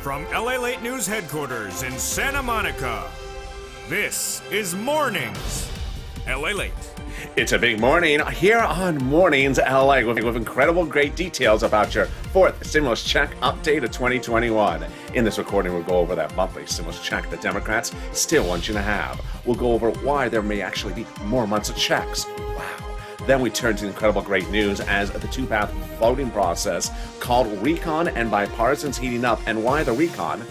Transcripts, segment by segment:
From LALATE News headquarters in Santa Monica, this is Mornings LALATE. It's a big morning here on Mornings LA with incredible great details about your fourth stimulus check update of 2021. In this recording, we'll go over that monthly stimulus check the Democrats still want you to have. We'll go over why there may actually be more months of checks. Wow. Then we turn to incredible great news as the two-path voting process called recon and bipartisans heating up, and why the recon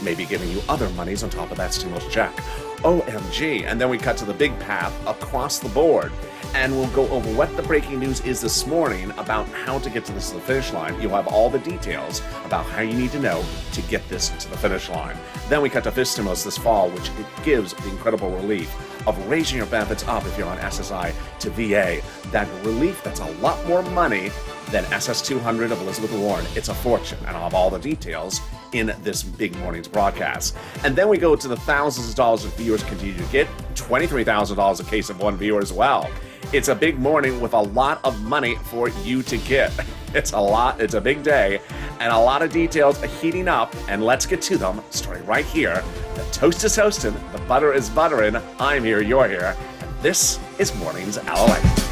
may be giving you other monies on top of that stimulus check. OMG. And then we cut to the big path across the board. And we'll go over what the breaking news is this morning about how to get to the finish line. You'll have all the details about how you need to know to get this to the finish line. Then we cut to FIST stimulus this fall, which gives the incredible relief of raising your benefits up if you're on SSI to VA. That relief, that's a lot more money than SS200 of Elizabeth Warren. It's a fortune, and I'll have all the details in this big morning's broadcast. And then we go to the thousands of dollars that viewers continue to get, $23,000 a case of one viewer as well. It's a big morning with a lot of money for you to get. It's a lot, it's a big day, and a lot of details are heating up, and let's get to them, starting right here. The toast is toasting, the butter is buttering, I'm here, you're here, and this is Mornings LALATE.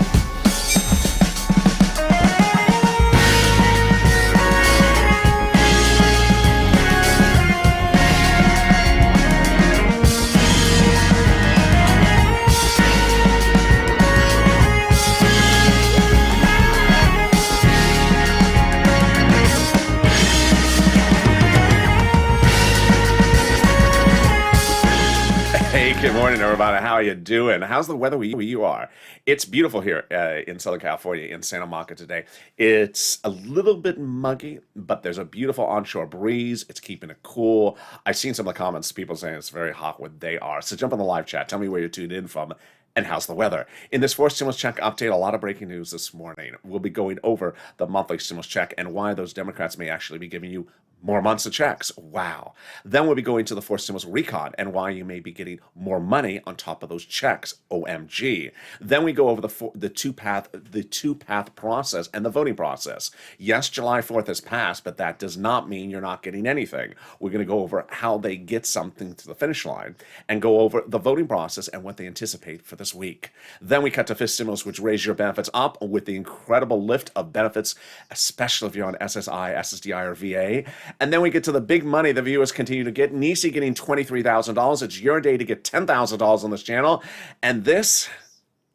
Good morning, everybody. How are you doing? How's the weather where you are? It's beautiful here in Southern California, in Santa Monica today. It's a little bit muggy, but there's a beautiful onshore breeze. It's keeping it cool. I've seen some of the comments, people saying it's very hot where they are. So jump on the live chat. Tell me where you're tuned in from. And how's the weather? In this fourth stimulus check update, a lot of breaking news this morning. We'll be going over the monthly stimulus check and why those Democrats may actually be giving you more months of checks. Wow. Then we'll be going to the fourth stimulus recon and why you may be getting more money on top of those checks. OMG. Then we go over the two-path process and the voting process. Yes, July 4th has passed, but that does not mean you're not getting anything. We're going to go over how they get something to the finish line and go over the voting process and what they anticipate for this week. Then we cut to FIST stimulus, which raise your benefits up with the incredible lift of benefits, especially if you're on SSI, SSDI, or VA. And then we get to the big money the viewers continue to get. Nisi getting $23,000. It's your day to get $10,000 on this channel. And this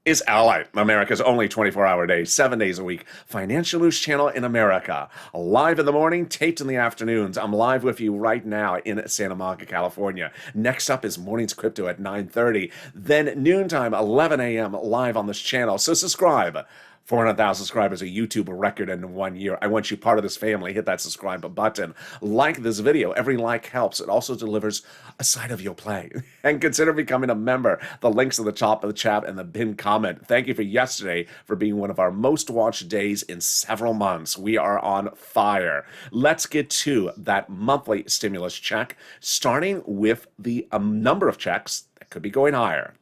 is LALATE, America's only 24-hour day, 7 days a week, financial news channel in America. Live in the morning, taped in the afternoons. I'm live with you right now in Santa Monica, California. Next up is Mornings Crypto at 9:30. Then noontime, 11 a.m. live on this channel. So subscribe. 400,000 subscribers, a YouTube record in 1 year. I want you part of this family. Hit that subscribe button. Like this video. Every like helps. It also delivers a side of your play. And consider becoming a member. The link's at the top of the chat and the pinned comment. Thank you for yesterday for being one of our most watched days in several months. We are on fire. Let's get to that monthly stimulus check, starting with the number of checks that could be going higher.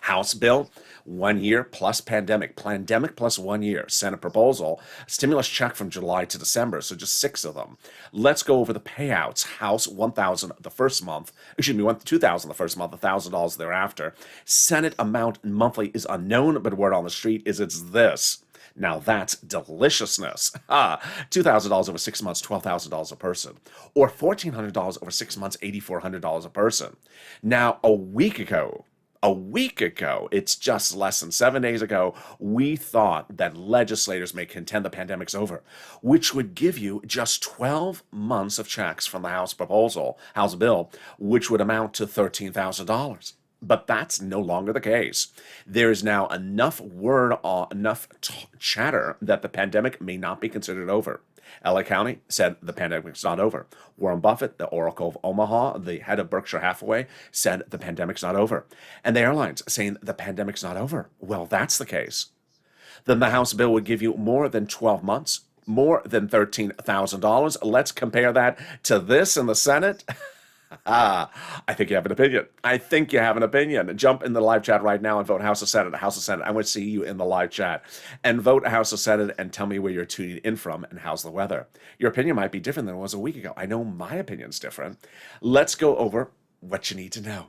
House bill, 1 year plus pandemic plus 1 year. Senate proposal, stimulus check from July to December, so just 6 of them. Let's go over the payouts. House, $1,000 the first month. $2,000 the first month, $1,000 thereafter. Senate amount monthly is unknown, but word on the street is it's this. Now that's deliciousness. $2,000 over 6 months, $12,000 a person. Or $1,400 over 6 months, $8,400 a person. Now, a week ago, it's just less than 7 days ago, we thought that legislators may contend the pandemic's over, which would give you just 12 months of checks from the House bill, which would amount to $13,000. But that's no longer the case. There is now enough chatter that the pandemic may not be considered over. LA County said the pandemic's not over. Warren Buffett, the Oracle of Omaha, the head of Berkshire Hathaway, said the pandemic's not over. And the airlines saying the pandemic's not over. Well, that's the case. Then the House bill would give you more than 12 months, more than $13,000. Let's compare that to this in the Senate. I think you have an opinion. I think you have an opinion. Jump in the live chat right now and vote House of Senate. House of Senate. I want to see you in the live chat. And vote House of Senate and tell me where you're tuning in from and how's the weather. Your opinion might be different than it was a week ago. I know my opinion's different. Let's go over what you need to know.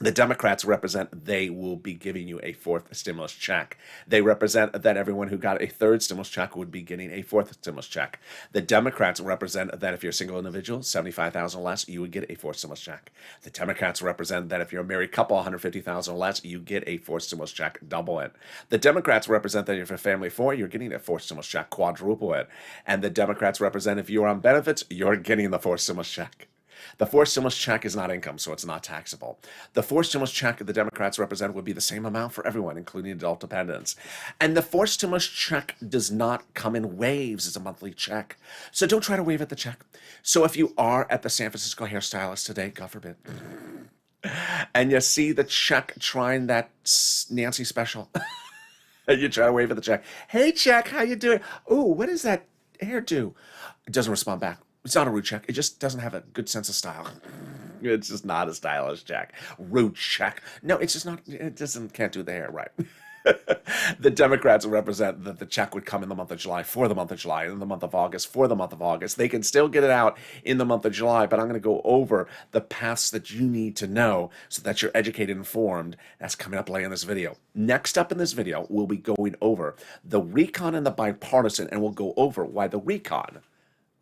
The Democrats represent they will be giving you a fourth stimulus check. They represent that everyone who got a third stimulus check would be getting a fourth stimulus check. The Democrats represent that if you're a single individual, 75,000 less, you would get a fourth stimulus check. The Democrats represent that if you're a married couple, 150,000 less, you get a fourth stimulus check, double it. The Democrats represent that if you're a family of four, you're getting a fourth stimulus check, quadruple it. And the Democrats represent if you're on benefits, you're getting the fourth stimulus check. The fourth stimulus check is not income, so it's not taxable. The fourth stimulus check the Democrats represent would be the same amount for everyone, including adult dependents. And the fourth stimulus check does not come in waves. It's a monthly check. So don't try to wave at the check. So if you are at the San Francisco hairstylist today, God forbid, and you see the check trying that Nancy special, and you try to wave at the check. Hey, check, how you doing? Oh, what is that hairdo? It doesn't respond back. It's not a rude check. It just doesn't have a good sense of style. It's just not a stylish check. Rude check. No, it's just not. It can't do the hair right. The Democrats represent that the check would come in the month of July for the month of July, in the month of August for the month of August. They can still get it out in the month of July, but I'm going to go over the paths that you need to know so that you're educated and informed. That's coming up later in this video. Next up in this video, we'll be going over the recon and the bipartisan, and we'll go over why the recon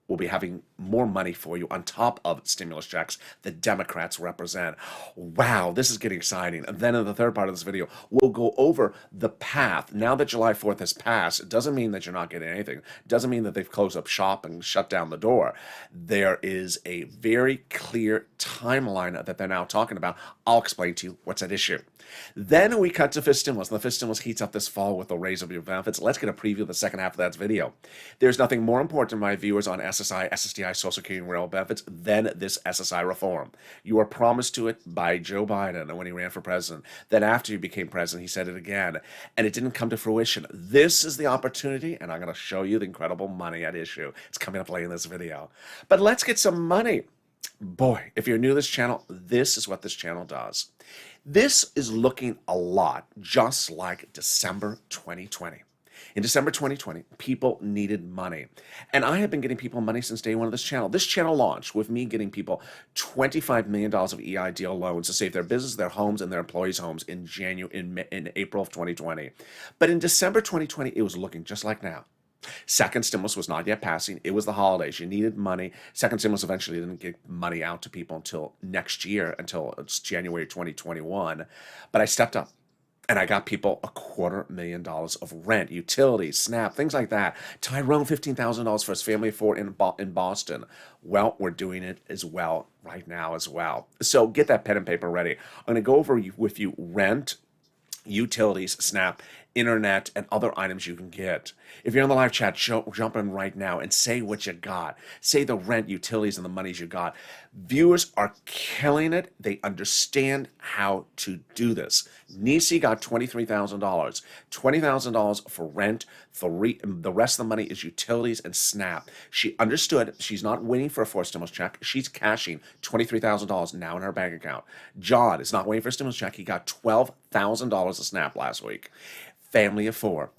will be having more money for you on top of stimulus checks the Democrats represent. Wow, this is getting exciting. And then in the third part of this video, we'll go over the path. Now that July 4th has passed, it doesn't mean that you're not getting anything. It doesn't mean that they've closed up shop and shut down the door. There is a very clear timeline that they're now talking about. I'll explain to you what's at issue. Then we cut to fifth stimulus. The fifth stimulus heats up this fall with the raise of your benefits. Let's get a preview of the second half of that video. There's nothing more important to my viewers on SSI, SSDI, Social Security, and rail benefits than this SSI reform. You were promised to it by Joe Biden when he ran for president. Then after he became president, he said it again, and it didn't come to fruition. This is the opportunity, and I'm going to show you the incredible money at issue. It's coming up later in this video. But let's get some money. Boy, if you're new to this channel, this is what this channel does. This is looking a lot just like December 2020. In December 2020, people needed money. And I have been getting people money since day one of this channel. This channel launched with me getting people $25 million of EIDL loans to save their business, their homes, and their employees' homes in April of 2020. But in December 2020, it was looking just like now. Second stimulus was not yet passing. It was the holidays. You needed money. Second stimulus eventually didn't get money out to people until next year, until it's January 2021. But I stepped up and I got people $250,000 of rent, utilities, SNAP, things like that. Tyrone, $15,000 for his family of four in Boston. Well, we're doing it as well right now as well. So get that pen and paper ready. I'm going to go over with you rent, utilities, SNAP, internet, and other items you can get. If you're in the live chat, jump in right now and say what you got. Say the rent, utilities, and the monies you got. Viewers are killing it. They understand how to do this. Nisi got $23,000. $20,000 for rent. The rest of the money is utilities and SNAP. She understood. She's not waiting for a fourth stimulus check. She's cashing $23,000 now in her bank account. John is not waiting for a stimulus check. He got $12,000 of SNAP last week. Family of four.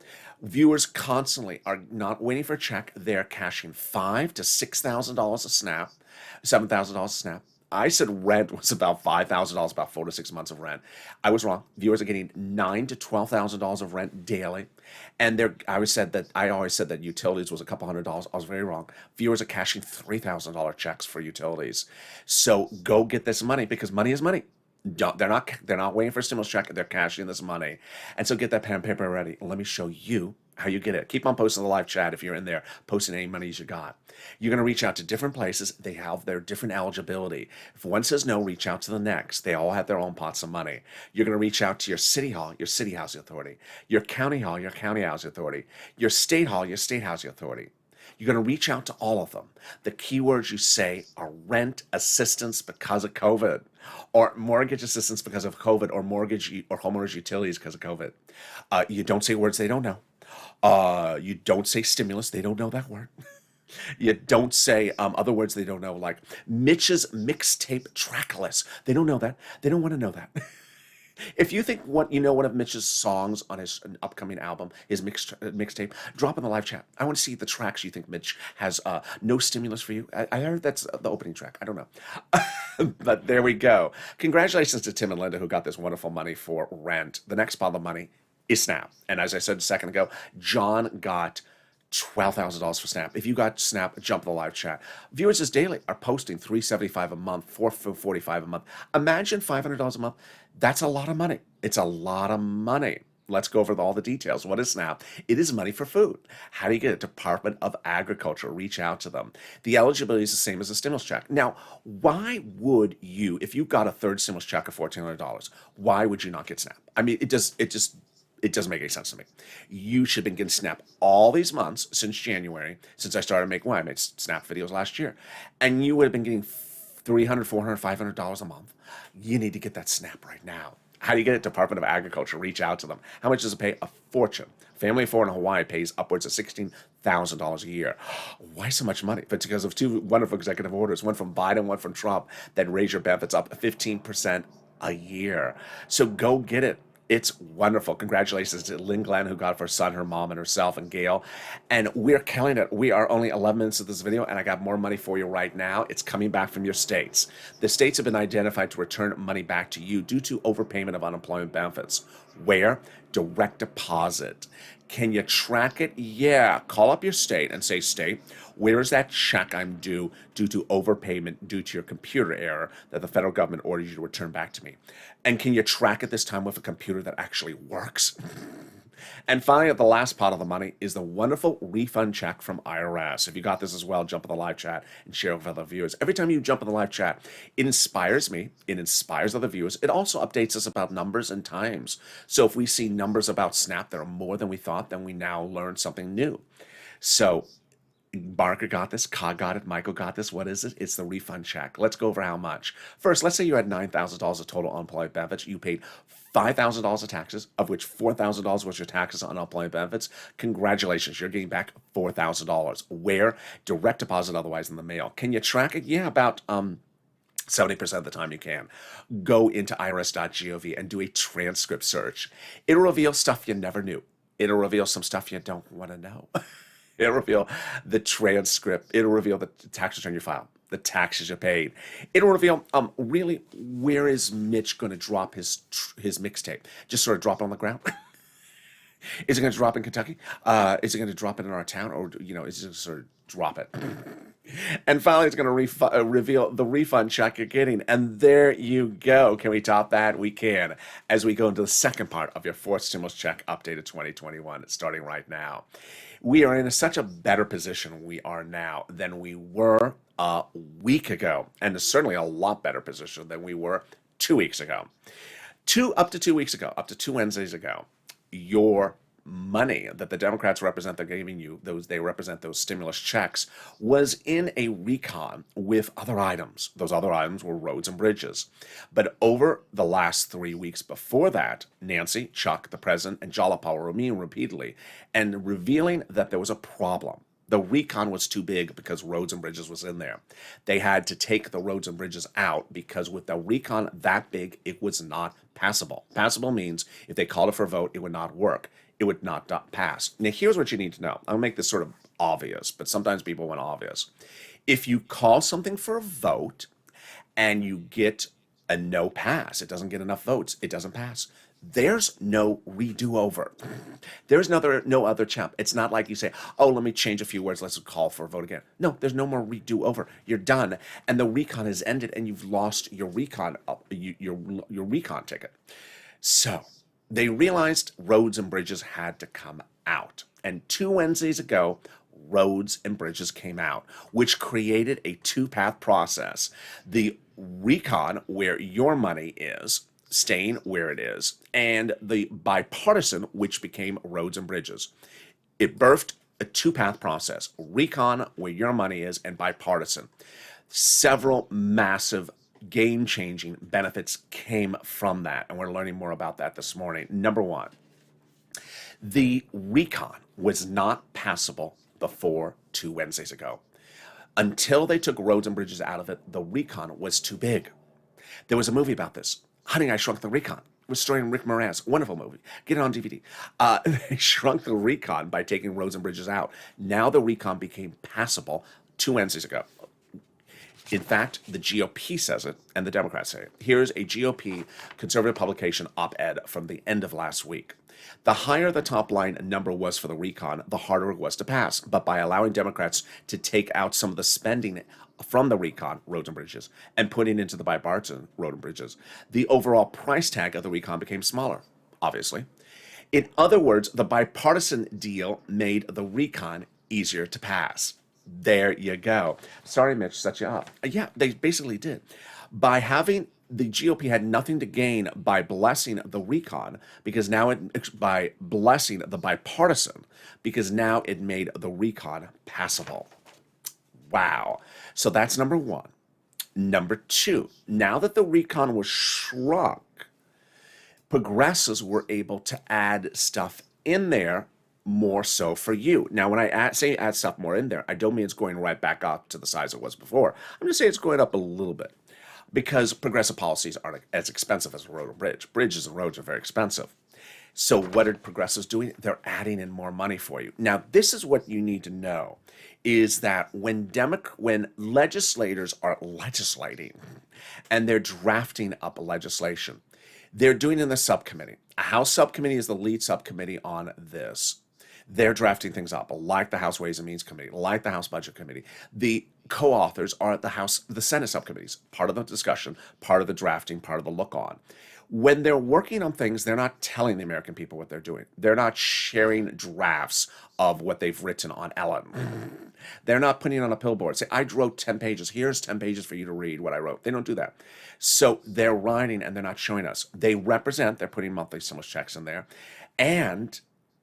Viewers constantly are not waiting for a check. They're cashing $5,000 to $6,000 of SNAP, $7,000 of SNAP. I said rent was about $5,000, about 4 to 6 months of rent. I was wrong. Viewers are getting $9,000 to $12,000 of rent daily, and I always said that utilities was a couple $100. I was very wrong. Viewers are cashing $3,000 checks for utilities. So go get this money because money is money. They're not waiting for a stimulus check. They're cashing this money. And so get that pen and paper ready. Let me show you how you get it. Keep on posting the live chat if you're in there, posting any monies you got. You're going to reach out to different places. They have their different eligibility. If one says no, reach out to the next. They all have their own pots of money. You're going to reach out to your city hall, your city housing authority, your county hall, your county housing authority, your state hall, your state housing authority. You're going to reach out to all of them. The keywords you say are rent assistance because of COVID, or mortgage assistance because of COVID, or mortgage or homeowners utilities because of COVID. You don't say words they don't know. You don't say stimulus. They don't know that word. You don't say other words they don't know, like Mitch's mixtape track list. They don't know that. They don't want to know that. If you think what you know one of Mitch's songs on his upcoming album, his mixtape, drop in the live chat. I want to see the tracks you think Mitch has. No stimulus for you. I heard that's the opening track. I don't know, but there we go. Congratulations to Tim and Linda who got this wonderful money for rent. The next pile of money is Snap, and as I said a second ago, John got $12,000 for Snap. If you got Snap, jump in the live chat. Viewers this daily are posting $375 a month, $445 a month. Imagine $500 a month. That's a lot of money. It's a lot of money. Let's go over all the details. What is SNAP? It is money for food. How do you get it? Department of Agriculture. Reach out to them. The eligibility is the same as a stimulus check. Now, why would you, if you got a third stimulus check of $1,400, why would you not get SNAP? I mean, it doesn't make any sense to me. You should have been getting Snap all these months since January, since I started making, I made Snap videos last year. And you would have been getting $300, $400, $500 a month. You need to get that Snap right now. How do you get it? Department of Agriculture. Reach out to them. How much does it pay? A fortune. Family of four in Hawaii pays upwards of $16,000 a year. Why so much money? But because of two wonderful executive orders, one from Biden, one from Trump, that raise your benefits up 15% a year. So go get it. It's wonderful. Congratulations to Lynn Glenn, who got it for her son, her mom, and herself, and Gail. And we're killing it. We are only 11 minutes of this video, and I got more money for you right now. It's coming back from your states. The states have been identified to return money back to you due to overpayment of unemployment benefits. Where? Direct deposit. Can you track it? Yeah. Call up your state and say, state, where is that check I'm due to overpayment due to your computer error that the federal government ordered you to return back to me? And can you track it this time with a computer that actually works? And finally, the last pot of the money is the wonderful refund check from IRS. If you got this as well, jump in the live chat and share with other viewers. Every time you jump in the live chat, it inspires me. It inspires other viewers. It also updates us about numbers and times. So if we see numbers about Snap that are more than we thought, then we now learn something new. So Barker got this, Ka got it, Michael got this. What is it? It's the refund check. Let's go over how much. First, let's say you had $9,000 of total unemployment benefits. You paid $5,000 of taxes, of which $4,000 was your taxes on unemployment benefits. Congratulations, you're getting back $4,000. Where? Direct deposit, otherwise in the mail. Can you track it? Yeah, about 70% of the time you can. Go into irs.gov and do a transcript search. It'll reveal stuff you never knew. It'll reveal some stuff you don't want to know. It'll reveal the transcript. It'll reveal the tax return you filed, the taxes you paid. It'll reveal really where is Mitch going to drop his mixtape? Just sort of drop it on the ground. Is it going to drop in Kentucky? Is it going to drop it in our town, or is it going to sort of drop it? And finally, it's going to reveal the refund check you're getting. And there you go. Can we top that? We can. As we go into the second part of your fourth stimulus check updated 2021, starting right now. We are in such a better position we are now than we were a week ago. And certainly a lot better position than we were 2 weeks ago. Up to 2 weeks ago, up to 2 Wednesdays ago, your money that the Democrats represent, they're giving you, they represent those stimulus checks, was in a recon with other items. Those other items were roads and bridges. But over the last 3 weeks before that, Nancy, Chuck, the president, and Jalapal were meeting repeatedly and revealing that there was a problem. The recon was too big because roads and bridges was in there. They had to take the roads and bridges out because with the recon that big, it was not passable. Passable means if they called it for a vote, it would not work. It would not pass. Now, here's what you need to know. I'll make this sort of obvious, but sometimes people want obvious. If you call something for a vote and you get a no pass, it doesn't get enough votes, it doesn't pass. There's no redo over. There's no other champ. It's not like you say, oh, let me change a few words, let's call for a vote again. No, there's no more redo over. You're done, and the recon is ended, and you've lost your recon ticket. So they realized roads and bridges had to come out. And 2 Wednesdays ago, roads and bridges came out, which created a two-path process. The recon, where your money is, staying where it is, and the bipartisan, which became roads and bridges. It birthed a two-path process. Recon, where your money is, and bipartisan. Several massive game-changing benefits came from that, and we're learning more about that this morning. Number one, the recon was not passable before 2 Wednesdays ago. Until they took roads and bridges out of it, the recon was too big. There was a movie about this, Honey, I Shrunk the Recon. It was starring Rick Moranis. Wonderful movie. Get it on DVD. They shrunk the recon by taking roads and bridges out. Now the recon became passable 2 Wednesdays ago. In fact, the GOP says it, and the Democrats say it. Here's a GOP conservative publication op-ed from the end of last week. The higher the top line number was for the recon, the harder it was to pass. But by allowing Democrats to take out some of the spending from the recon, roads and bridges, and putting into the bipartisan road and bridges, the overall price tag of the recon became smaller, obviously. In other words, the bipartisan deal made the recon easier to pass. There you go. Sorry, Mitch, set you up. Yeah, they basically did. By having the GOP had nothing to gain by blessing the recon because now by blessing the bipartisan because now it made the recon passable. Wow. So that's number one. Number two, now that the recon was shrunk, progressives were able to add stuff in there more so for you. Now, when I say add stuff more in there, I don't mean it's going right back up to the size it was before. I'm just saying it's going up a little bit because progressive policies aren't as expensive as a road or bridge. Bridges and roads are very expensive. So what are progressives doing? They're adding in more money for you. Now, this is what you need to know, is that when legislators are legislating and they're drafting up legislation, they're doing it in the subcommittee. A House subcommittee is the lead subcommittee on this. They're drafting things up, like the House Ways and Means Committee, like the House Budget Committee. The co-authors are at the Senate subcommittees, part of the discussion, part of the drafting, part of the look on. When they're working on things, they're not telling the American people what they're doing. They're not sharing drafts of what they've written on Ellen. They're not putting it on a billboard. Say, I wrote 10 pages. Here's 10 pages for you to read what I wrote. They don't do that. So they're writing and they're not showing us. They represent, they're putting monthly stimulus checks in there, and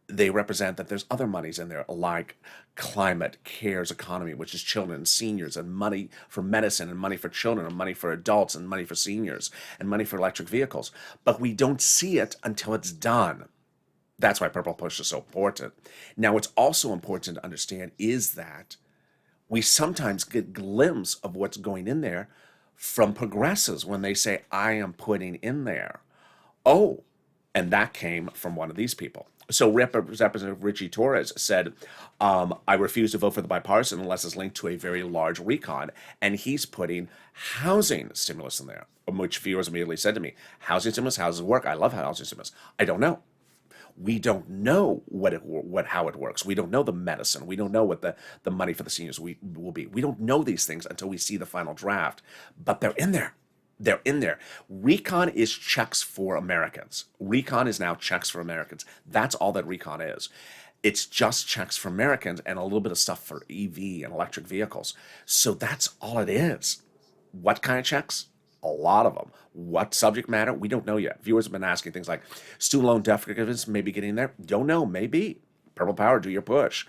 they represent that there's other monies in there like climate, cares, economy, which is children and seniors, and money for medicine, and money for children, and money for adults, and money for seniors, and money for electric vehicles. But we don't see it until it's done. That's why Purple Push is so important. Now, what's also important to understand is that we sometimes get a glimpse of what's going in there from progressives when they say, I am putting in there. Oh, and that came from one of these people. So Representative Richie Torres said, I refuse to vote for the bipartisan unless it's linked to a very large recon. And he's putting housing stimulus in there, which viewers immediately said to me, housing stimulus, how does it work? I love housing stimulus. I don't know. We don't know how it works. We don't know the medicine. We don't know what the money for the seniors will be. We don't know these things until we see the final draft. But they're in there. They're in there. Recon is checks for Americans. Recon is now checks for Americans. That's all that recon is. It's just checks for Americans and a little bit of stuff for EV and electric vehicles. So that's all it is. What kind of checks? A lot of them. What subject matter? We don't know yet. Viewers have been asking things like student loan debt forgiveness, maybe getting there. Don't know. Maybe. Purple Power, do your push.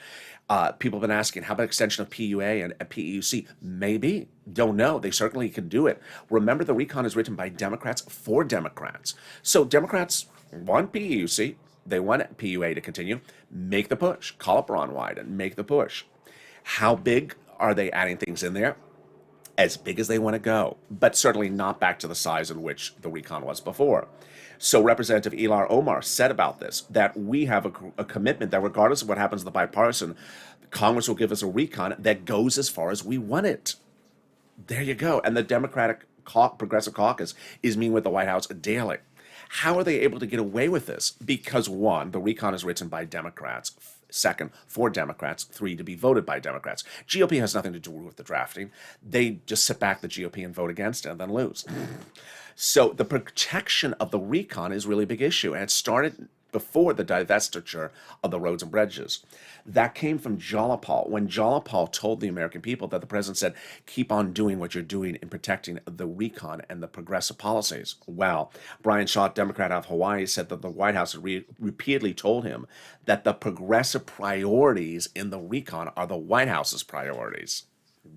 People have been asking, how about extension of PUA and PEUC? Maybe. Don't know. They certainly can do it. Remember, the recon is written by Democrats for Democrats. So Democrats want PEUC. They want PUA to continue. Make the push. Call up Ron Wyden and make the push. How big are they adding things in there? As big as they want to go, but certainly not back to the size in which the recon was before. So Representative Ilar Omar said about this, that we have a commitment that regardless of what happens in the bipartisan, Congress will give us a recon that goes as far as we want it. There you go. And the Democratic Progressive Caucus is meeting with the White House daily. How are they able to get away with this? Because one, the recon is written by Democrats. Second, for Democrats. Three, to be voted by Democrats. GOP has nothing to do with the drafting. They just sit back the GOP and vote against it and then lose. So the protection of the recon is a really big issue. And it started before the divestiture of the roads and bridges. That came from Jalapal, when Jalapal told the American people that the president said, keep on doing what you're doing in protecting the recon and the progressive policies. Well, Brian Shaw, Democrat out of Hawaii, said that the White House had repeatedly told him that the progressive priorities in the recon are the White House's priorities.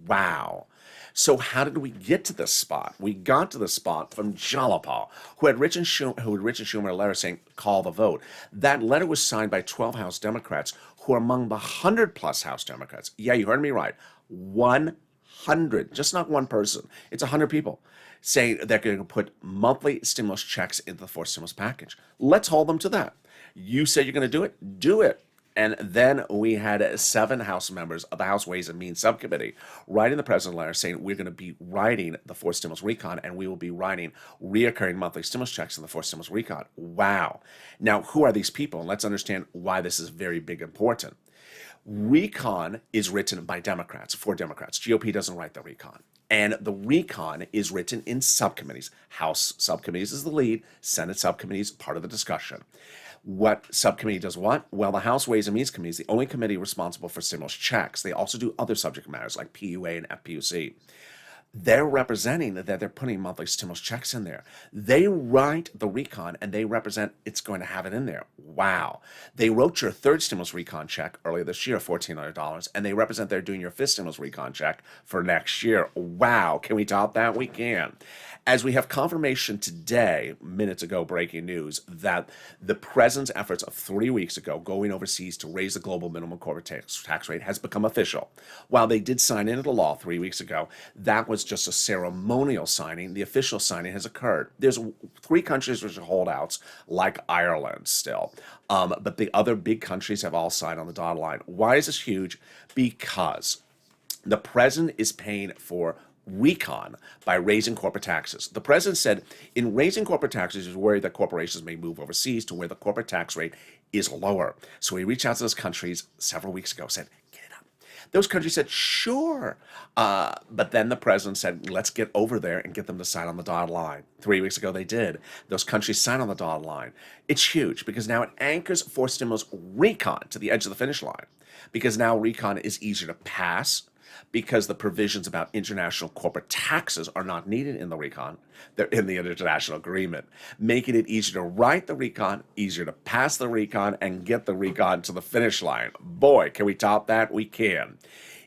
Wow. So how did we get to this spot? We got to the spot from Jalapal, who had written Schumer a letter saying, call the vote. That letter was signed by 12 House Democrats who are among the 100 plus House Democrats. Yeah, you heard me right. 100, just not one person. It's 100 people saying they're going to put monthly stimulus checks into the fourth stimulus package. Let's hold them to that. You said you're going to do it, do it. And then we had 7 House members of the House Ways and Means Subcommittee writing the president a letter saying we're going to be writing the fourth stimulus recon, and we will be writing reoccurring monthly stimulus checks in the fourth stimulus recon. Wow. Now, who are these people? And let's understand why this is very big important. Recon is written by Democrats, for Democrats. GOP doesn't write the recon. And the recon is written in subcommittees. House subcommittees is the lead, Senate subcommittees, part of the discussion. What subcommittee does what? Well, the House Ways and Means Committee is the only committee responsible for stimulus checks. They also do other subject matters like PUA and FPUC. They're representing that they're putting monthly stimulus checks in there. They write the recon and they represent it's going to have it in there. Wow. They wrote your third stimulus recon check earlier this year, $1,400, and they represent they're doing your fifth stimulus recon check for next year. Wow. Can we top that? We can. As we have confirmation today, minutes ago, breaking news, that the president's efforts of 3 weeks ago going overseas to raise the global minimum corporate tax rate has become official. While they did sign into law 3 weeks ago, that was just a ceremonial signing. The official signing has occurred. There's 3 countries which are holdouts, like Ireland still. But the other big countries have all signed on the dotted line. Why is this huge? Because the president is paying for recon by raising corporate taxes. The president said in raising corporate taxes, he's worried that corporations may move overseas to where the corporate tax rate is lower. So he reached out to those countries several weeks ago, said, get it up. Those countries said, sure. But then the president said, let's get over there and get them to sign on the dotted line. 3 weeks ago, they did. Those countries signed on the dotted line. It's huge because now it anchors fourth stimulus recon to the edge of the finish line, because now recon is easier to pass, because the provisions about international corporate taxes are not needed in the recon. They're in the international agreement, making it easier to write the recon, easier to pass the recon, and get the recon to the finish line. Boy, can we top that? We can.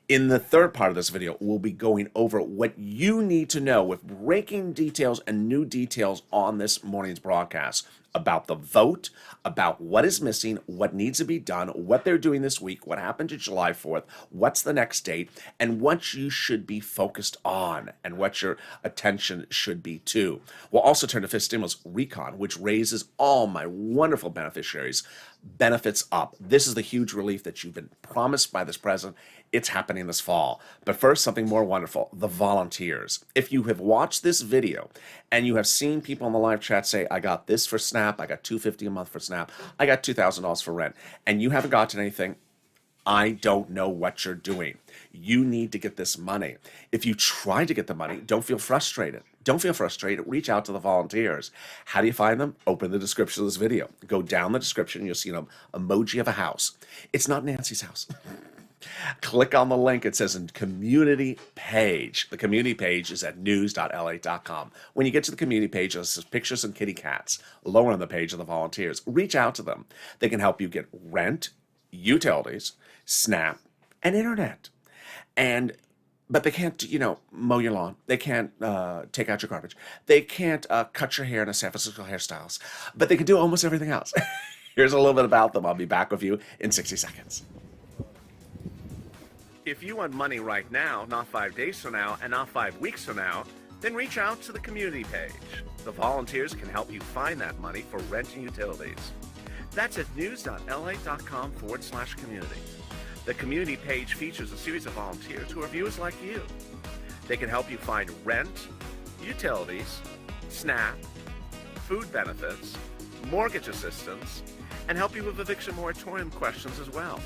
In the third part of this video, we'll be going over what you need to know with breaking details and new details on this morning's broadcast about the vote, about what is missing, what needs to be done, what they're doing this week, what happened to July 4th, what's the next date, and what you should be focused on and what your attention should be to. We'll also turn to fifth stimulus recon, which raises all my wonderful beneficiaries' benefits up. This is the huge relief that you've been promised by this president. It's happening this fall. But first, something more wonderful, the volunteers. If you have watched this video and you have seen people in the live chat say, I got this for SNAP, I got $250 a month for SNAP, I got $2,000 for rent, and you haven't gotten anything, I don't know what you're doing. You need to get this money. If you try to get the money, don't feel frustrated. Don't feel frustrated. Reach out to the volunteers. How do you find them? Open the description of this video. Go down the description. You'll see an emoji of a house. It's not Nancy's house. Click on the link. It says in community page. The community page is at news.la.com. When you get to the community page, it says pictures and kitty cats. Lower on the page of the volunteers. Reach out to them. They can help you get rent, utilities, SNAP, and internet. But they can't, mow your lawn. They can't take out your garbage. They can't cut your hair in a San Francisco hairstyles. But they can do almost everything else. Here's a little bit about them. I'll be back with you in 60 seconds. If you want money right now, not 5 days from now, and not 5 weeks from now, then reach out to the community page. The volunteers can help you find that money for rent and utilities. That's at news.la.com/community. The community page features a series of volunteers who are viewers like you. They can help you find rent, utilities, SNAP, food benefits, mortgage assistance, and help you with eviction moratorium questions as well.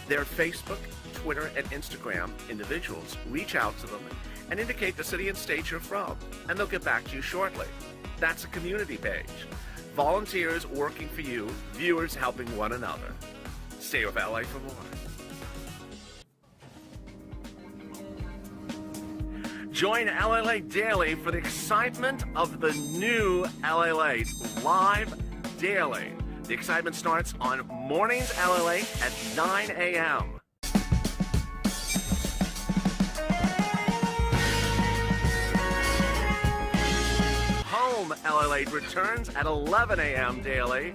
Their Facebook, Twitter, and Instagram individuals reach out to them and indicate the city and state you're from, and they'll get back to you shortly. That's a community page. Volunteers working for you, viewers helping one another. Stay with LA for more. Join LALATE Daily for the excitement of the new LALATE live daily. The excitement starts on mornings LALATE at 9 a.m. Home LALATE returns at 11 a.m. daily.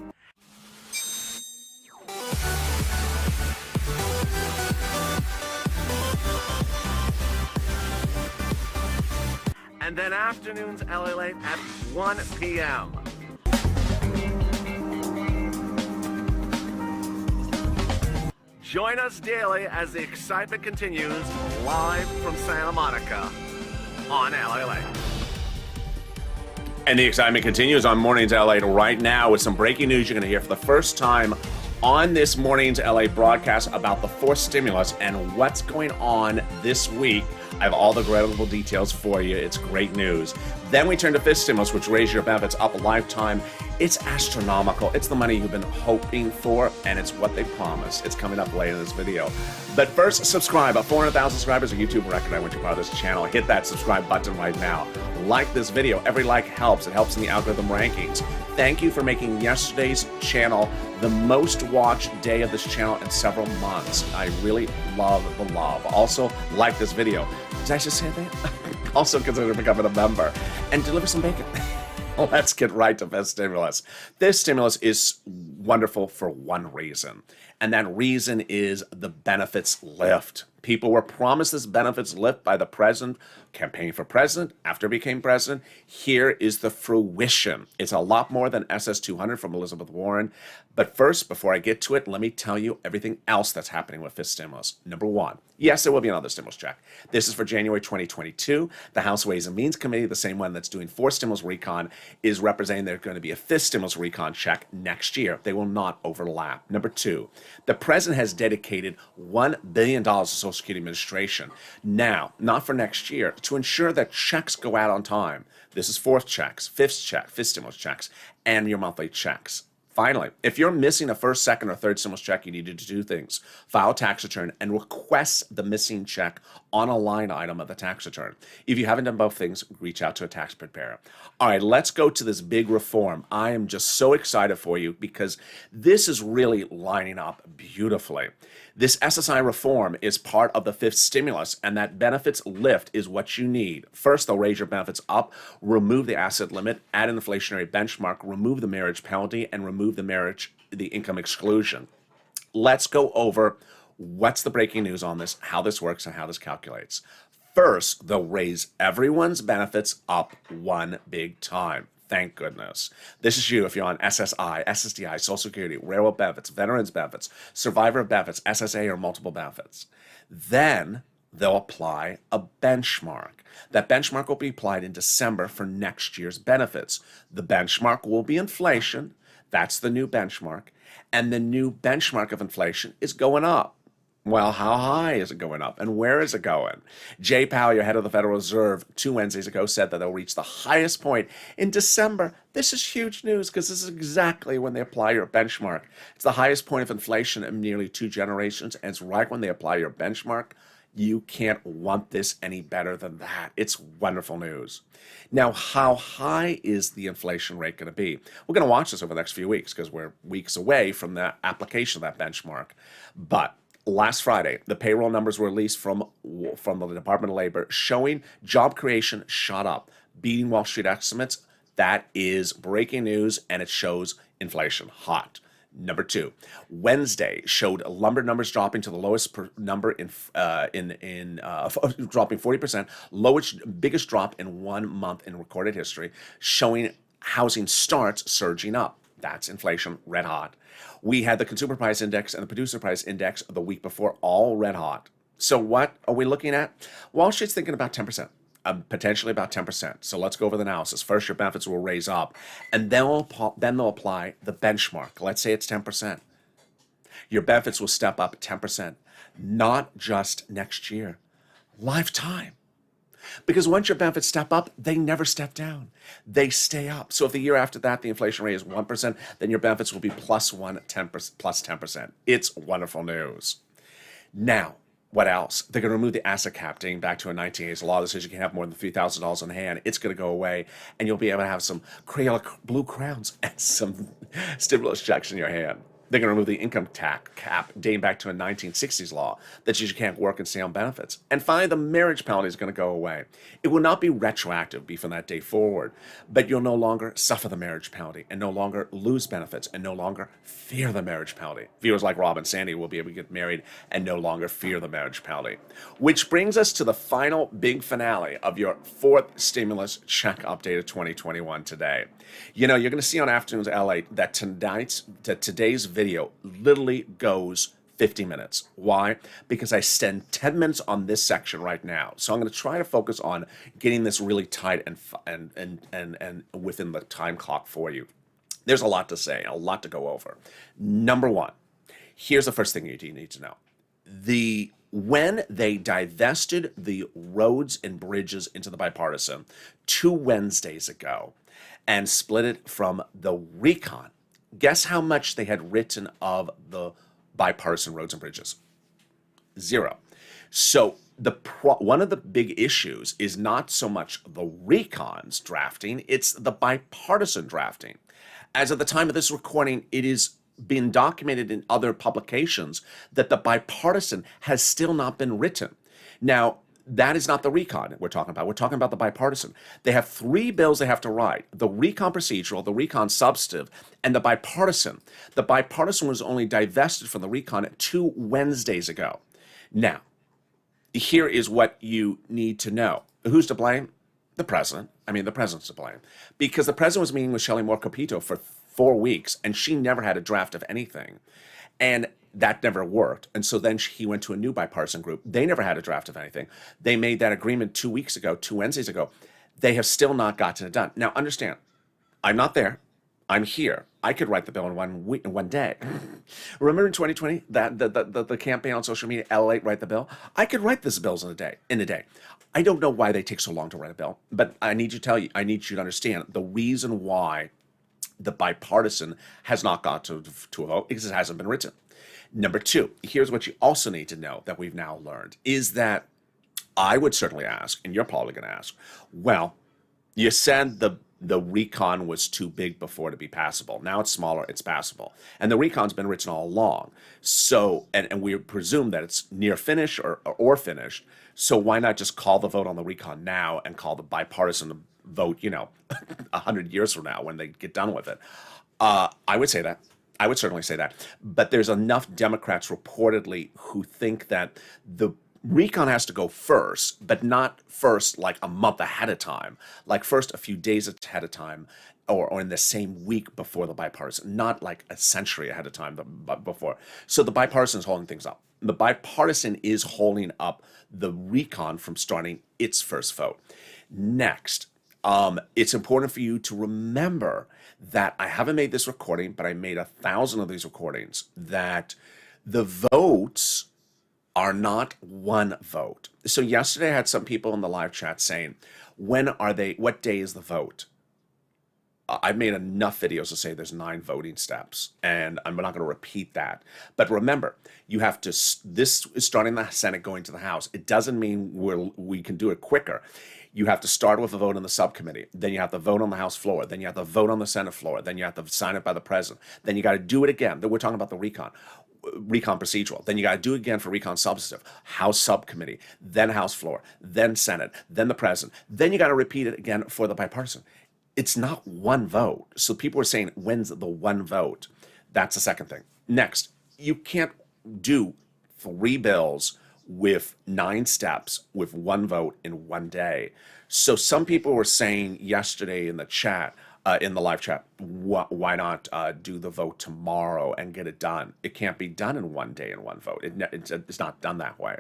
and then afternoons LALATE at 1 p.m. Join us daily as the excitement continues live from Santa Monica on LALATE. And the excitement continues on Mornings LA right now with some breaking news you're going to hear for the first time on this Mornings LA broadcast about the fourth stimulus and what's going on this week. I have all the credible details for you. It's great news. Then we turn to fifth stimulus, which raises your benefits up a lifetime. It's astronomical. It's the money you've been hoping for, and it's what they promised. It's coming up later in this video. But first, subscribe. At 400,000 subscribers, a YouTube record. I want you part of this channel. Hit that subscribe button right now. Like this video. Every like helps. It helps in the algorithm rankings. Thank you for making yesterday's channel the most watched day of this channel in several months. I really love the love. Also, like this video. Did I just say that? Also, consider becoming a member and deliver some bacon. Let's get right to fifth stimulus. This stimulus is wonderful for one reason, and that reason is the benefits lift. People were promised this benefits lift by the president, campaigning for president, after he became president. Here is the fruition. It's a lot more than SS200 from Elizabeth Warren. But first, before I get to it, let me tell you everything else that's happening with fifth stimulus. Number one, yes, there will be another stimulus check. This is for January 2022. The House Ways and Means Committee, the same one that's doing fourth stimulus recon, is representing there's going to be a fifth stimulus recon check next year. They will not overlap. Number two, the president has dedicated $1 billion to Social Security Administration. Now, not for next year, to ensure that checks go out on time. This is fourth checks, fifth stimulus checks, and your monthly checks. Finally, if you're missing a first, second, or third stimulus check, you need to do two things. File a tax return and request the missing check on a line item of the tax return. If you haven't done both things, reach out to a tax preparer. All right, let's go to this big reform. I am just so excited for you because this is really lining up beautifully. This SSI reform is part of the fifth stimulus, and that benefits lift is what you need. First, they'll raise your benefits up, remove the asset limit, add an inflationary benchmark, remove the marriage penalty, and remove the income exclusion. Let's go over what's the breaking news on this, how this works, and how this calculates. First, they'll raise everyone's benefits up one big time. Thank goodness. This is you if you're on SSI, SSDI, Social Security, railroad benefits, veterans benefits, survivor benefits, SSA, or multiple benefits. Then they'll apply a benchmark. That benchmark will be applied in December for next year's benefits. The benchmark will be inflation. That's the new benchmark. And the new benchmark of inflation is going up. Well, how high is it going up and where is it going? Jay Powell, your head of the Federal Reserve, 2 Wednesdays ago said that they'll reach the highest point in December. This is huge news because this is exactly when they apply your benchmark. It's the highest point of inflation in nearly 2 generations, and it's right when they apply your benchmark. You can't want this any better than that. It's wonderful news. Now, how high is the inflation rate going to be? We're going to watch this over the next few weeks because we're weeks away from the application of that benchmark. But last Friday, the payroll numbers were released from the Department of Labor showing job creation shot up, beating Wall Street estimates. That is breaking news, and it shows inflation hot. Number two, Wednesday showed lumber numbers dropping to the lowest number dropping 40%, biggest drop in 1 month in recorded history, showing housing starts surging up. That's inflation red hot. We had the consumer price index and the producer price index the week before, all red hot. So what are we looking at? Wall Street's thinking about 10%, potentially about 10%. So let's go over the analysis. First, your benefits will raise up, and then they'll apply the benchmark. Let's say it's 10%. Your benefits will step up 10%, not just next year, lifetime. Because once your benefits step up, they never step down. They stay up. So if the year after that, the inflation rate is 1%, then your benefits will be plus 10%. It's wonderful news. Now, what else? They're going to remove the asset cap dating back to a 1980s law that says you can have more than $3,000 on hand. It's going to go away, and you'll be able to have some Crayola blue crowns and some stimulus checks in your hand. They're going to remove the income tax cap dating back to a 1960s law that says you can't work and stay on benefits. And finally, the marriage penalty is going to go away. It will not be retroactive, be from that day forward, but you'll no longer suffer the marriage penalty and no longer lose benefits and no longer fear the marriage penalty. Viewers like Rob and Sandy will be able to get married and no longer fear the marriage penalty. Which brings us to the final big finale of your fourth stimulus check update of 2021 today. You know, you're going to see on Afternoons LA that today's video literally goes 50 minutes. Why? Because I spend 10 minutes on this section right now. So I'm going to try to focus on getting this really tight and within the time clock for you. There's a lot to say, a lot to go over. Number one, here's the first thing you need to know. When they divested the roads and bridges into the bipartisan 2 Wednesdays ago and split it from the recon, guess how much they had written of the bipartisan roads and bridges? 0. So one of the big issues is not so much the recon's drafting, it's the bipartisan drafting. As of the time of this recording, it is been documented in other publications that the bipartisan has still not been written. Now, that is not the recon we're talking about. We're talking about the bipartisan. They have 3 bills they have to write: the recon procedural, the recon substantive, and the bipartisan. The bipartisan was only divested from the recon 2 Wednesdays ago. Now, here is what you need to know. Who's to blame? The president. I mean, the president's to blame. Because the president was meeting with Shelley Moore Capito for 4 weeks, and she never had a draft of anything. And that never worked. And so then he went to a new bipartisan group. They never had a draft of anything. They made that agreement 2 weeks ago, 2 Wednesdays ago. They have still not gotten it done. Now, understand, I'm not there. I'm here. I could write the bill in 1 week, in 1 day. Remember in 2020, that the campaign on social media, LALATE, write the bill? I could write this bills in a day. I don't know why they take so long to write a bill, but I need you to understand the reason why the bipartisan has not got to a vote because it hasn't been written. Number 2, here's what you also need to know that we've now learned, is that I would certainly ask, and you're probably going to ask, well, you said the recon was too big before to be passable. Now it's smaller, it's passable. And the recon's been written all along. So, and we presume that it's near finish or finished. So why not just call the vote on the recon now and call the bipartisan vote, 100 years from now when they get done with it? I would say that. I would certainly say that. But there's enough Democrats reportedly who think that the recon has to go first, but not first like a month ahead of time, like first a few days ahead of time, or in the same week before the bipartisan, not like a century ahead of time before. So the bipartisan is holding things up. The bipartisan is holding up the recon from starting its first vote. Next, it's important for you to remember that I haven't made this recording, but I made 1,000 of these recordings, that the votes are not one vote. So yesterday I had some people in the live chat saying, what day is the vote? I've made enough videos to say there's 9 voting steps, and I'm not going to repeat that. But remember, you have to, this is starting the Senate going to the House. It doesn't mean we can do it quicker. You have to start with a vote in the subcommittee. Then you have to vote on the House floor. Then you have to vote on the Senate floor. Then you have to sign it by the president. Then you got to do it again. Then we're talking about the recon procedural. Then you got to do it again for recon substantive, House subcommittee, then House floor, then Senate, then the president. Then you got to repeat it again for the bipartisan. It's not one vote. So people are saying, when's the one vote? That's the second thing. Next, you can't do 3 bills with 9 steps with 1 vote in 1 day. So some people were saying yesterday in the chat, in the live chat, why not do the vote tomorrow and get it done? It can't be done in 1 day and 1 vote. It's not done that way.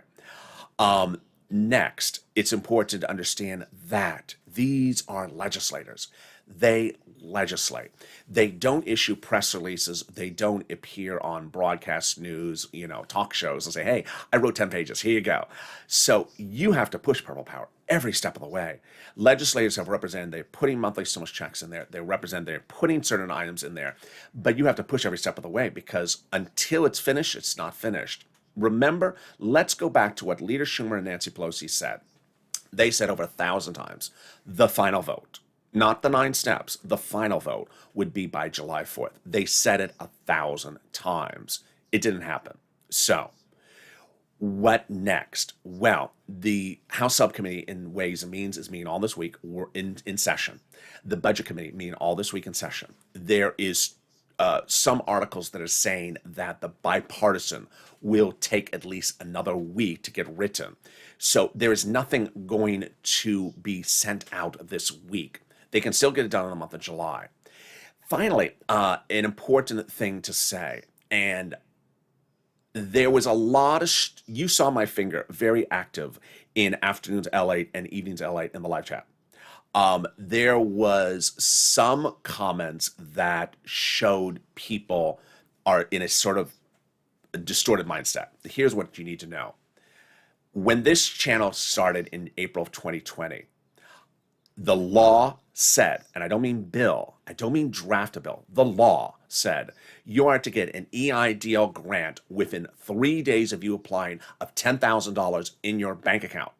Next, it's important to understand that these are legislators. They legislate. They don't issue press releases. They don't appear on broadcast news, talk shows and say, hey, I wrote 10 pages. Here you go. So you have to push purple power every step of the way. Legislators have represented, they're putting monthly stimulus checks in there. They're putting certain items in there. But you have to push every step of the way because until it's finished, it's not finished. Remember, let's go back to what Leader Schumer and Nancy Pelosi said. They said over 1,000 times, the final vote. not the 9 steps. The final vote would be by July 4th. They said it 1,000 times. It didn't happen. So, what next? Well, the House Subcommittee in Ways and Means is meeting all this week. We're in session. The Budget Committee meeting all this week in session. There is some articles that are saying that the bipartisan will take at least another week to get written. So there is nothing going to be sent out this week. They can still get it done in the month of July. Finally, an important thing to say, and there was a lot of, you saw my finger very active in afternoons LATE and evenings LATE in the live chat. There was some comments that showed people are in a sort of distorted mindset. Here's what you need to know. When this channel started in April of 2020, the law said, and I don't mean bill, I don't mean draft a bill, the law said you are to get an EIDL grant within 3 days of you applying of $10,000 in your bank account.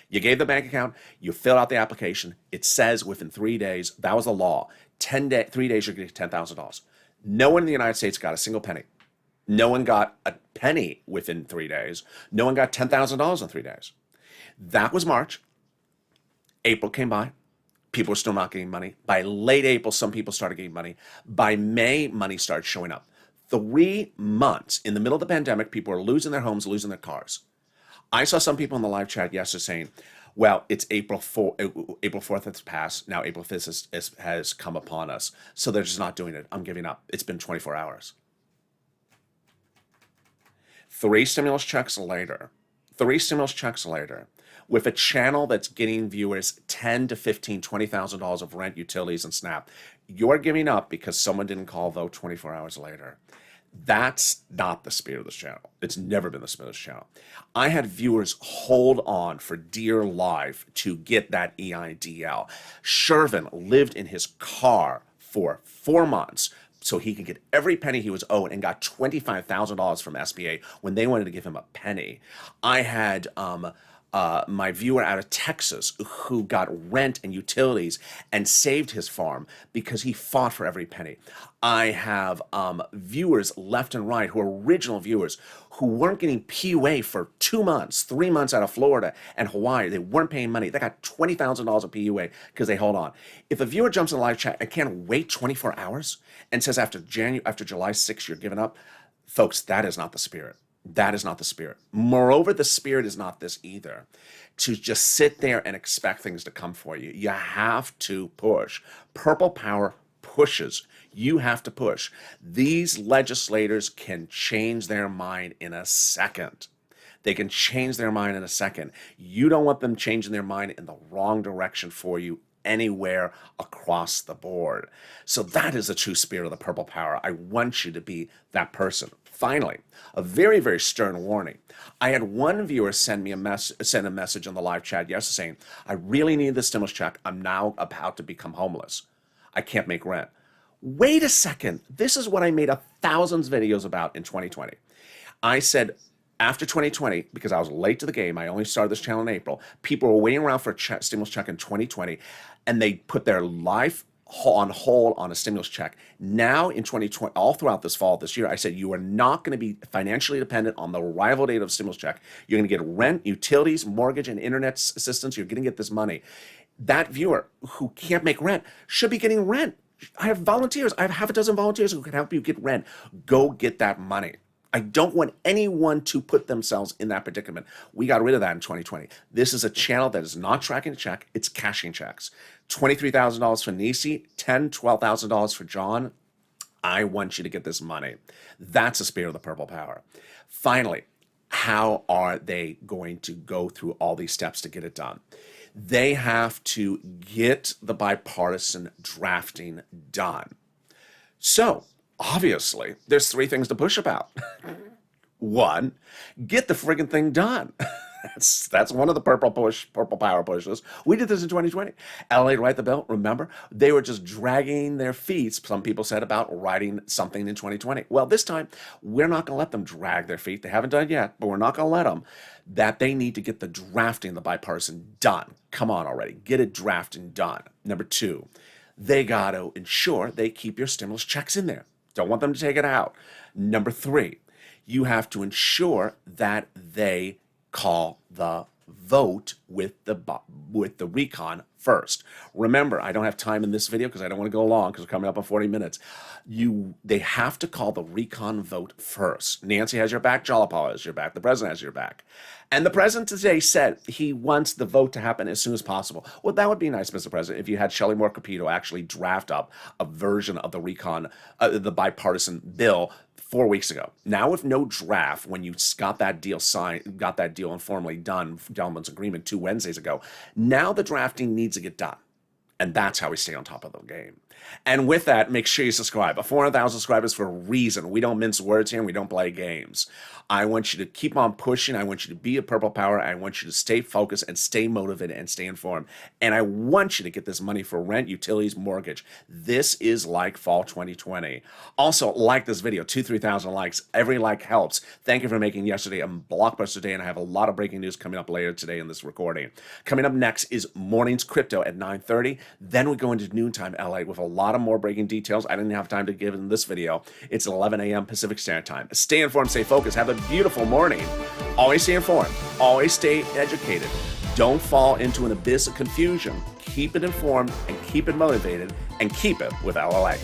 You gave the bank account, you fill out the application, it says within 3 days, that was the law, 3 days you're getting $10,000. No one in the United States got a single penny. No one got a penny within 3 days. No one got $10,000 in 3 days. That was March. April came by. People were still not getting money. By late April, some people started getting money. By May, money started showing up. 3 months in the middle of the pandemic, people were losing their homes, losing their cars. I saw some people in the live chat yesterday saying, well, it's April 4th has passed. Now April 5th has come upon us. So they're just not doing it. I'm giving up. It's been 24 hours. 3 stimulus checks later, with a channel that's getting viewers $10,000 to $15,000, $20,000 of rent, utilities, and SNAP, you're giving up because someone didn't call vote 24 hours later. That's not the spirit of this channel. It's never been the spirit of this channel. I had viewers hold on for dear life to get that EIDL. Shervin lived in his car for 4 months so he could get every penny he was owed and got $25,000 from SBA when they wanted to give him a penny. I had my viewer out of Texas who got rent and utilities and saved his farm because he fought for every penny. I have viewers left and right who are original viewers who weren't getting PUA for 2 months, 3 months out of Florida and Hawaii. They weren't paying money. They got $20,000 of PUA because they hold on. If a viewer jumps in the live chat and can't wait 24 hours and says after July 6th you're giving up, folks, that is not the spirit. That is not the spirit. Moreover, the spirit is not this either. To just sit there and expect things to come for you. You have to push. Purple power pushes. You have to push. These legislators can change their mind in a second. They can change their mind in a second. You don't want them changing their mind in the wrong direction for you anywhere across the board. So that is the true spirit of the purple power. I want you to be that person. Finally, a very, very stern warning. I had one viewer send a message on the live chat yesterday saying, I really need the stimulus check. I'm now about to become homeless. I can't make rent. Wait a second. This is what I made thousands of videos about in 2020. I said, after 2020, because I was late to the game, I only started this channel in April, people were waiting around for a stimulus check in 2020, and they put their life on hold on a stimulus check. Now in 2020, all throughout this fall, this year, I said you are not going to be financially dependent on the arrival date of stimulus check. You're going to get rent, utilities, mortgage, and internet assistance. You're going to get this money. That viewer who can't make rent should be getting rent. I have volunteers. I have half a dozen volunteers who can help you get rent. Go get that money. I don't want anyone to put themselves in that predicament. We got rid of that in 2020. This is a channel that is not tracking a check. It's cashing checks. $23,000 for Nisi, $10,000, $12,000 for John. I want you to get this money. That's the spirit of the purple power. Finally, how are they going to go through all these steps to get it done? They have to get the bipartisan drafting done. So, obviously, there's 3 things to push about. 1, get the friggin' thing done. That's one of the purple power pushes. We did this in 2020. LALATE Write the Bill, remember? They were just dragging their feet, some people said, about writing something in 2020. Well, this time, we're not going to let them drag their feet. They haven't done it yet, but we're not going to let them. That they need to get the drafting, the bipartisan, done. Come on already. Get it drafted done. Number 2, they got to ensure they keep your stimulus checks in there. Don't want them to take it out. Number 3, you have to ensure that they call the vote with the recon first. Remember, I don't have time in this video because I don't want to go long because we're coming up on 40 minutes. They have to call the recon vote first. Nancy has your back, Jalapal has your back, the president has your back. And the president today said he wants the vote to happen as soon as possible. Well, that would be nice, Mr. President, if you had Shelley Moore Capito actually draft up a version of the recon, the bipartisan bill 4 weeks ago. Now, with no draft, when you got that deal signed, got that deal informally done, gentleman's agreement 2 Wednesdays ago, now the drafting needs to get done. And that's how we stay on top of the game. And with that, make sure you subscribe. 400,000 subscribers for a reason. We don't mince words here and we don't play games. I want you to keep on pushing. I want you to be a purple power. I want you to stay focused and stay motivated and stay informed. And I want you to get this money for rent, utilities, mortgage. This is like fall 2020. Also, like this video, 3,000 likes. Every like helps. Thank you for making yesterday a blockbuster day. And I have a lot of breaking news coming up later today in this recording. Coming up next is Mornings Crypto at 9:30. Then we go into noontime LA with a lot of more breaking details. I didn't have time to give in this video. It's 11 a.m. Pacific Standard Time. Stay informed, stay focused. Have a beautiful morning. Always stay informed. Always stay educated. Don't fall into an abyss of confusion. Keep it informed and keep it motivated and keep it with LALATE.